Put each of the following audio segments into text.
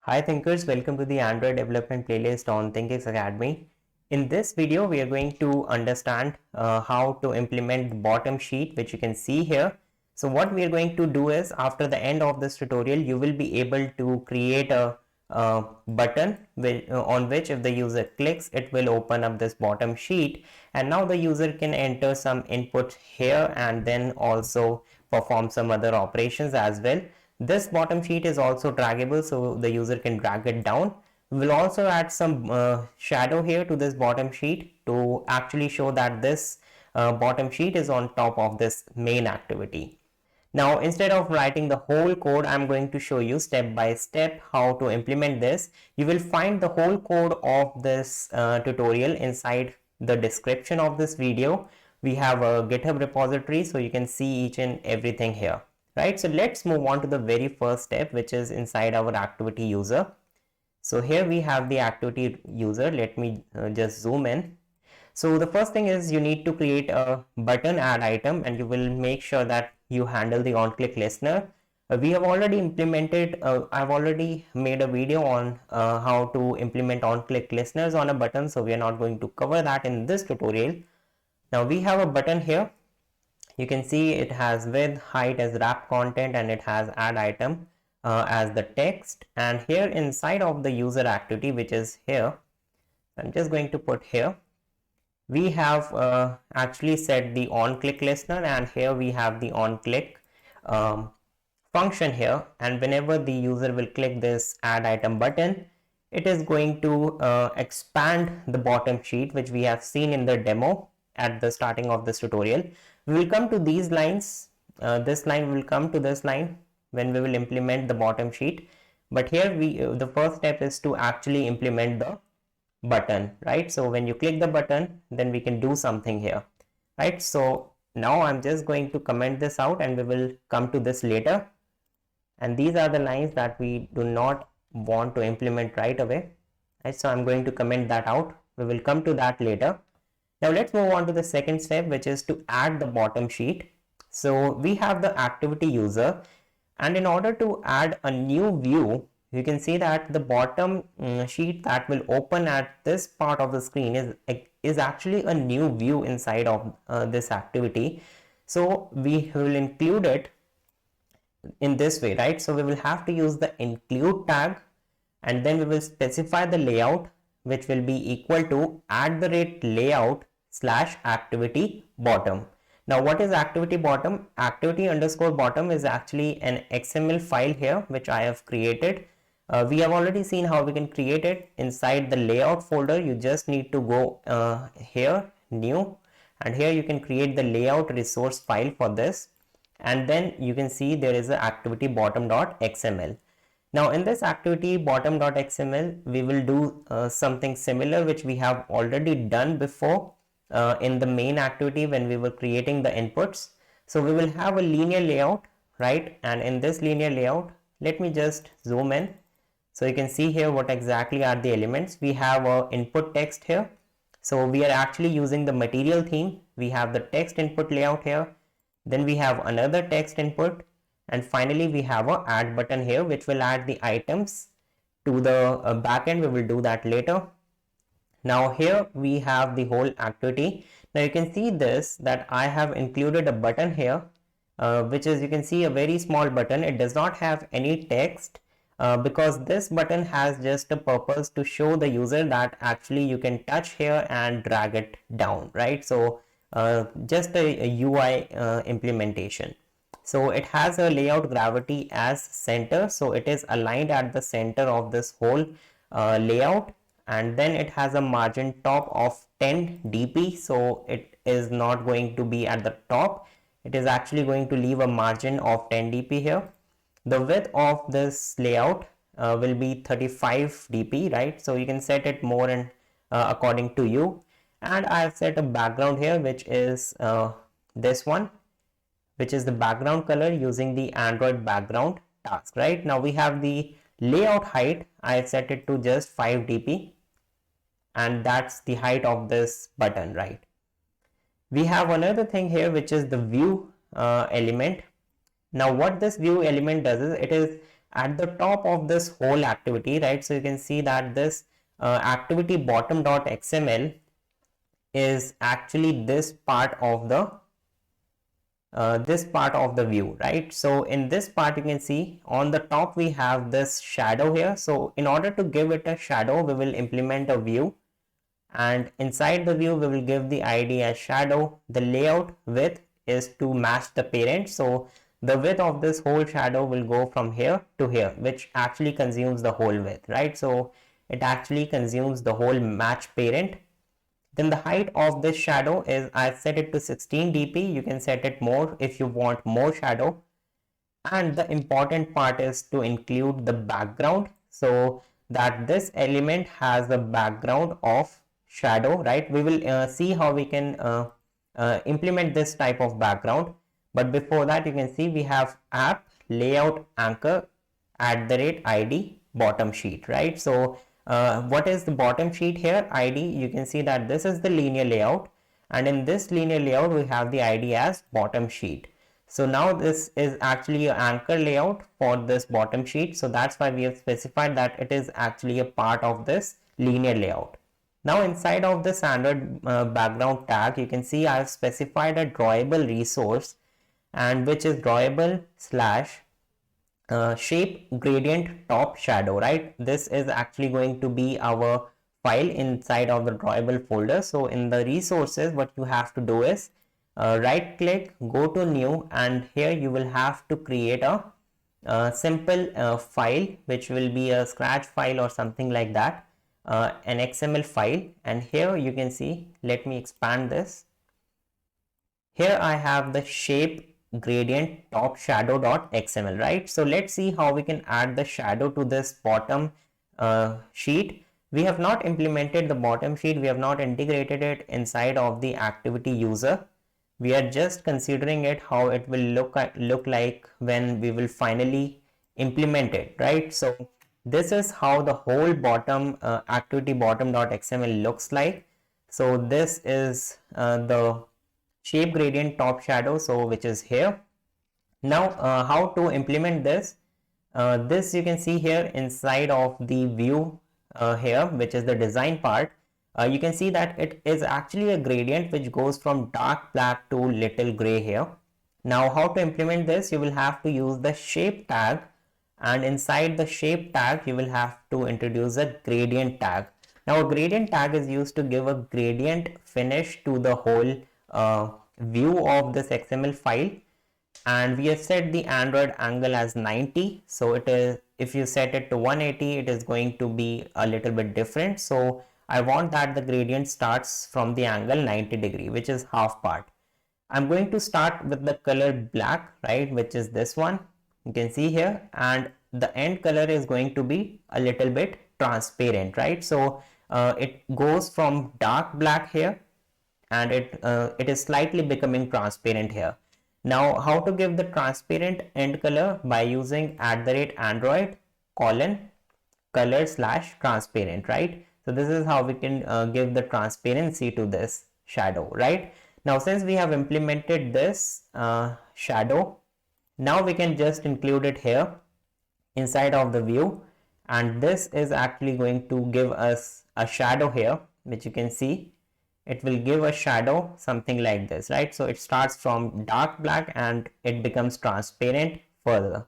Hi thinkers, welcome to the Android development playlist on ThinkX Academy. In this video, we are going to understand how to implement the bottom sheet, which you can see here. So what we are going to do is, after the end of this tutorial, you will be able to create a button on which if the user clicks, it will open up this bottom sheet. And now the user can enter some input here and then also perform some other operations as well. This bottom sheet is also draggable, so the user can drag it down. We'll also add some shadow here to this bottom sheet to actually show that this bottom sheet is on top of this main activity. Now, instead of writing the whole code, I'm going to show you step by step how to implement this. You will find the whole code of this tutorial inside the description of this video. We have a GitHub repository, so you can see each and everything here. Right, so let's move on to the very first step, which is inside our activity user. So here we have the activity user. Let me just zoom in. So the first thing is you need to create a button add item, and you will make sure that you handle the on click listener. We have already implemented, I've already made a video on how to implement on click listeners on a button. So we are not going to cover that in this tutorial. Now we have a button here. You can see it has width, height as wrap content, and it has add item as the text. And here inside of the user activity, which is here, I'm just going to put here, we have actually set the on click listener, and here we have the on click function here. And whenever the user will click this add item button, it is going to expand the bottom sheet, which we have seen in the demo at the starting of this tutorial. We will come to these lines. This line will come to this line when we will implement the bottom sheet. But here the first step is to actually implement the button, right? So when you click the button, then we can do something here, right? So now I'm just going to comment this out, and we will come to this later. And these are the lines that we do not want to implement right away, right? So I'm going to comment that out. We will come to that later. Now let's move on to the second step, which is to add the bottom sheet. So we have the activity user, and in order to add a new view, you can see that the bottom sheet that will open at this part of the screen is actually a new view inside of this activity. So we will include it in this way, right? So we will have to use the include tag, and then we will specify the layout, which will be equal to @layout / activity bottom. Now what is activity bottom? Activity underscore bottom is actually an XML file here, which I have created. We have already seen how we can create it inside the layout folder. You just need to go here, new, and here you can create the layout resource file for this. And then you can see there is a activity bottom.xml. Now in this activity bottom.xml, we will do something similar, which we have already done before in the main activity when we were creating the inputs. So we will have a linear layout, right? And in this linear layout, let me just zoom in. So you can see here what exactly are the elements. We have a input text here. So we are actually using the material theme. We have the text input layout here. Then we have another text input, and finally we have a add button here, which will add the items to the backend. We will do that later. Now here we have the whole activity. Now you can see this, that I have included a button here, which is, you can see, a very small button. It does not have any text because this button has just a purpose to show the user that actually you can touch here and drag it down, right? So just a UI implementation. So it has a layout gravity as center, so it is aligned at the center of this whole layout. And then it has a margin top of 10 dp, so it is not going to be at the top. It is actually going to leave a margin of 10 dp here. The width of this layout will be 35 dp, right? So you can set it more and according to you. And I have set a background here, which is this one, which is the background color using the Android background task, right? Now we have the layout height. I set it to just 5 dp, and that's the height of this button, right? We have another thing here, which is the view element. Now what this view element does is, it is at the top of this whole activity, right? So you can see that this activity bottom.xml is actually this part of the view, right? So in this part you can see on the top we have this shadow here. So in order to give it a shadow, we will implement a view, and inside the view we will give the id as shadow. The layout width is to match the parent, so the width of this whole shadow will go from here to here, which actually consumes the whole width, right? So it actually consumes the whole match parent. Then the height of this shadow is, I set it to 16 dp. You can set it more if you want more shadow. And the important part is to include the background, so that this element has the background of shadow, right? We will see how we can implement this type of background, but before that you can see we have app layout anchor @id bottom sheet, right? So what is the bottom sheet here? id, you can see that this is the linear layout, and in this linear layout we have the id as bottom sheet. So now this is actually an anchor layout for this bottom sheet, so that's why we have specified that it is actually a part of this linear layout. Now inside of this Android background tag, you can see I have specified a drawable resource, and which is drawable slash shape gradient top shadow, right? This is actually going to be our file inside of the drawable folder. So in the resources, what you have to do is right click, go to new, and here you will have to create a simple file, which will be a scratch file or something like that, an XML file. And here you can see, let me expand this. Here I have the shape gradient top shadow.xml, right? So let's see how we can add the shadow to this bottom sheet. We have not implemented the bottom sheet, we have not integrated it inside of the activity user. We are just considering it how it will look like when we will finally implement it, right? So this is how the whole bottom activity bottom.xml looks like. So this is the shape gradient top shadow, so which is here. Now how to implement this? This you can see here inside of the view here, which is the design part. You can see that it is actually a gradient which goes from dark black to little gray here. Now how to implement this? You will have to use the shape tag, and inside the shape tag you will have to introduce a gradient tag. Now a gradient tag is used to give a gradient finish to the whole view of this XML file, and we have set the Android angle as 90. So it is, if you set it to 180, it is going to be a little bit different. So I want that the gradient starts from the angle 90 degree, which is half part. I'm going to start with the color black, right, which is this one. You can see here, and the end color is going to be a little bit transparent, right? So it goes from dark black here, and it is slightly becoming transparent here. Now how to give the transparent end color? By using @Android color/transparent, right? So this is how we can give the transparency to this shadow, right? Now since we have implemented this shadow, now we can just include it here inside of the view, and this is actually going to give us a shadow here, which you can see it will give a shadow something like this, right? So it starts from dark black and it becomes transparent further.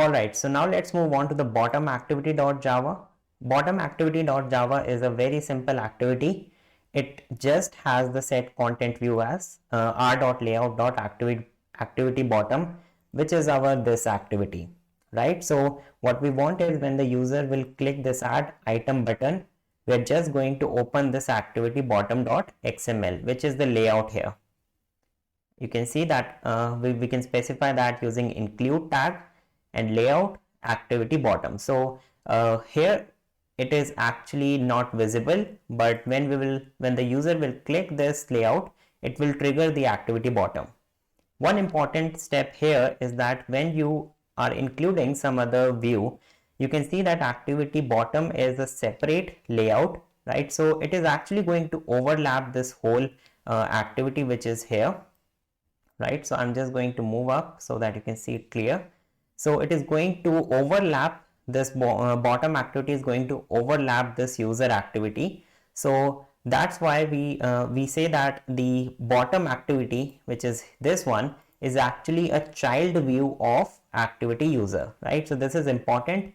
Alright, so now let's move on to the bottom activity.java. Bottom activity.java is a very simple activity. It just has the set content view as r.layout.activity bottom, which is our this activity, right? So what we want is when the user will click this add item button, we are just going to open this activity bottom.xml, which is the layout here. You can see that we can specify that using include tag and layout activity bottom. So here it is actually not visible, but when the user will click this layout, it will trigger the activity bottom. One important step here is that when you are including some other view, you can see that activity bottom is a separate layout, right? So it is actually going to overlap this whole activity which is here, right? So I'm just going to move up so that you can see it clear. So it is going to overlap this bottom activity is going to overlap this user activity. So that's why we say that the bottom activity, which is this one, is actually a child view of activity user, right? So this is important.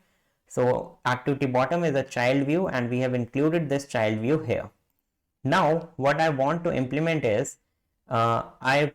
So activity bottom is a child view and we have included this child view here. Now what I want to implement is I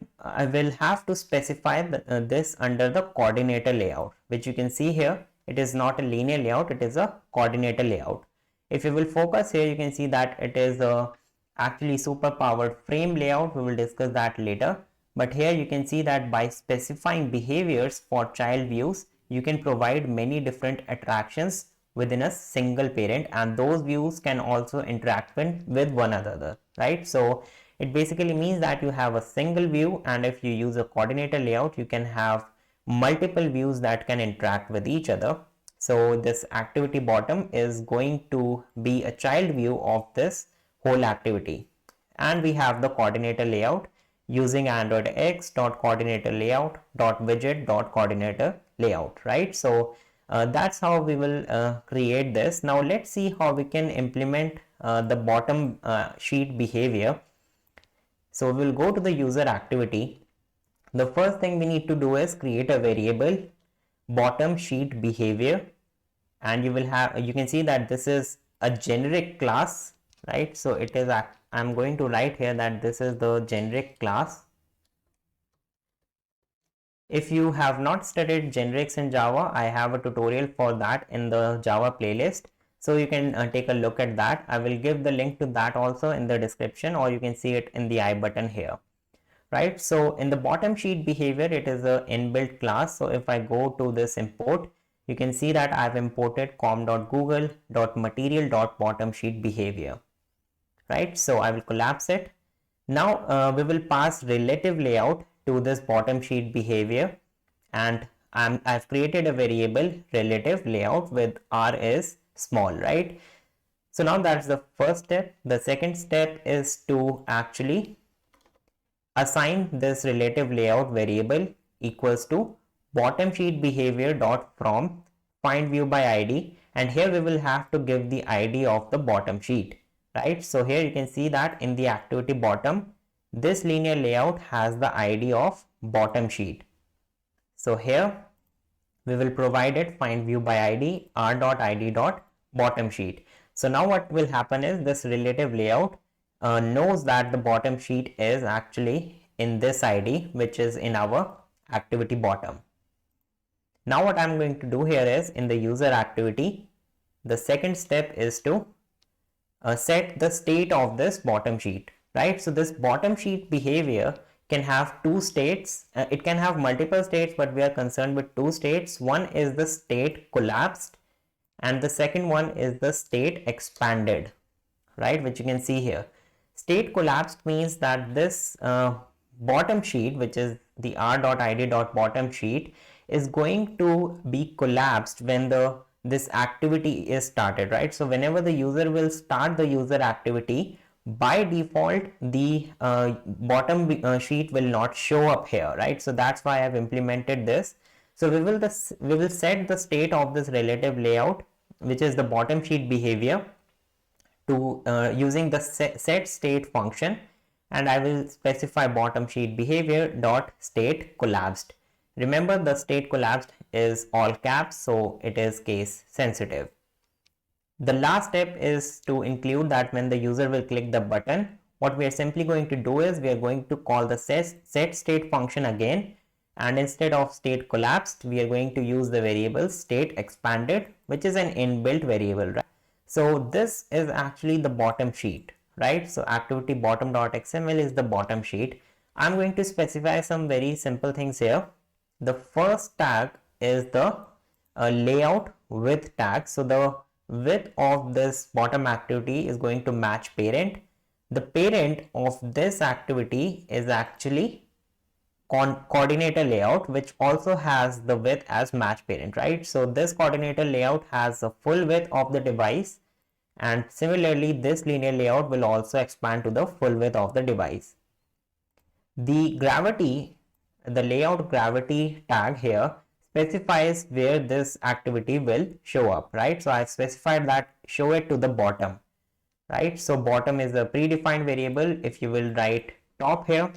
will have to specify this under the coordinator layout, which you can see here. It is not a linear layout, it is a coordinator layout. If you will focus here, you can see that it is a actually super powered frame layout. We will discuss that later. But here you can see that by specifying behaviors for child views, you can provide many different attractions within a single parent, and those views can also interact with one another, right? So it basically means that you have a single view, and if you use a coordinator layout, you can have multiple views that can interact with each other. So this activity bottom is going to be a child view of this whole activity. And we have the coordinator layout using Android X coordinator layout widget coordinator layout, right? So that's how we will create this. Now let's see how we can implement the bottom sheet behavior. So we'll go to the user activity. The first thing we need to do is create a variable bottom sheet behavior, and you can see that this is a generic class, right? So it is I'm going to write here that this is the generic class. If you have not studied generics in Java, I have a tutorial for that in the Java playlist. So you can take a look at that. I will give the link to that also in the description, or you can see it in the I button here, right? So in the bottom sheet behavior, it is a inbuilt class. So if I go to this import, you can see that I've imported com.google.material.bottom sheet behavior, right? So I will collapse it. Now we will pass relative layout to this bottom sheet behavior, and I've created a variable relative layout with r is small, right? So now that's the first step. The second step is to actually assign this relative layout variable equals to bottom sheet behavior dot from find view by id, and here we will have to give the id of the bottom sheet, right? So here you can see that in the activity bottom, this linear layout has the id of bottom sheet. So here we will provide it find view by id r.id.bottom sheet. So now what will happen is this relative layout knows that the bottom sheet is actually in this id, which is in our activity bottom. Now what I'm going to do here is in the user activity, the second step is to set the state of this bottom sheet, right? So this bottom sheet behavior can have two states. It can have multiple states, but we are concerned with two states. One is the state collapsed and the second one is the state expanded, right? Which you can see here. State collapsed means that this bottom sheet, which is the r.id.bottom sheet, is going to be collapsed when this activity is started, right? So whenever the user will start the user activity, by default the bottom sheet will not show up here, right? So that's why I've implemented this. So we will set the state of this relative layout, which is the bottom sheet behavior, to using the set state function, and I will specify bottom sheet behavior dot state collapsed. Remember, the state collapsed is all caps, so it is case sensitive. The last step is to include that when the user will click the button, what we are simply going to do is we are going to call the set state function again, and instead of state collapsed, we are going to use the variable state expanded, which is an inbuilt variable, right? So this is actually the bottom sheet, right? So activity bottom.xml is the bottom sheet. I'm going to specify some very simple things here. The first tag is the layout width tag. So the width of this bottom activity is going to match parent. The parent of this activity is actually coordinator layout, which also has the width as match parent, right? So this coordinator layout has the full width of the device, and similarly this linear layout will also expand to the full width of the device. The layout gravity tag here specifies where this activity will show up, right? So I've specified that show it to the bottom, right? So bottom is a predefined variable. If you will write top here,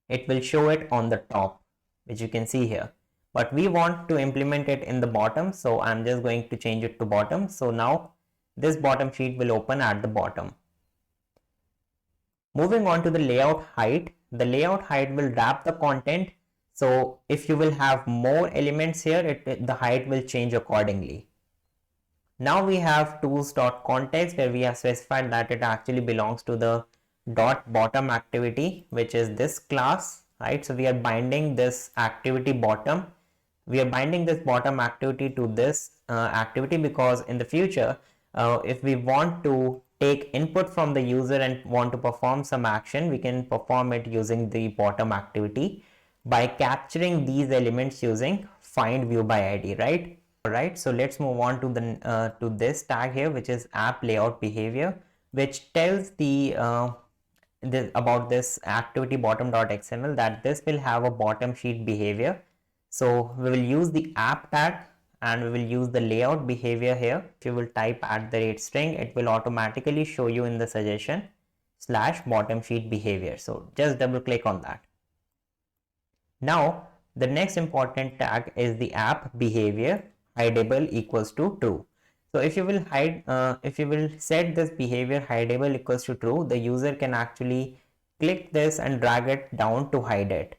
it will show it on the top, which you can see here. But we want to implement it in the bottom, so I'm just going to change it to bottom. So now this bottom sheet will open at the bottom. Moving on to the layout height, the layout height will wrap the content. So if you will have more elements here, the height will change accordingly. Now we have tools.context, where we have specified that it actually belongs to the dot bottom activity, which is this class, right? So we are binding this activity bottom. We are binding this bottom activity to this activity because in the future, if we want to take input from the user and want to perform some action, we can perform it using the bottom activity by capturing these elements using find view by id, right? Alright, so let's move on to the to this tag here, which is app layout behavior, which tells about this activity bottom.xml that this will have a bottom sheet behavior. So we will use the app tag and we will use the layout behavior here. If you will type @string, it will automatically show you in the suggestion /bottom sheet behavior. So just double click on that. Now the next important tag is the app behavior hideable equals to true. So if you will set this behavior hideable equals to true, the user can actually click this and drag it down to hide it.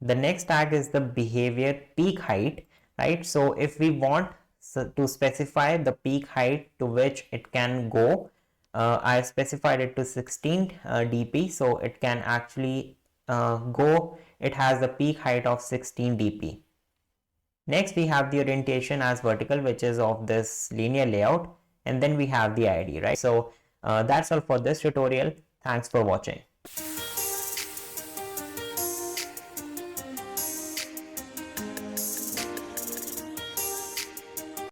The next tag is the behavior peak height, right? So if we want to specify the peak height to which it can go, I specified it to 16 dp, so it can actually it has the peak height of 16 dp. Next, we have the orientation as vertical, which is of this linear layout, and then we have the ID, right? So that's all for this tutorial. Thanks for watching.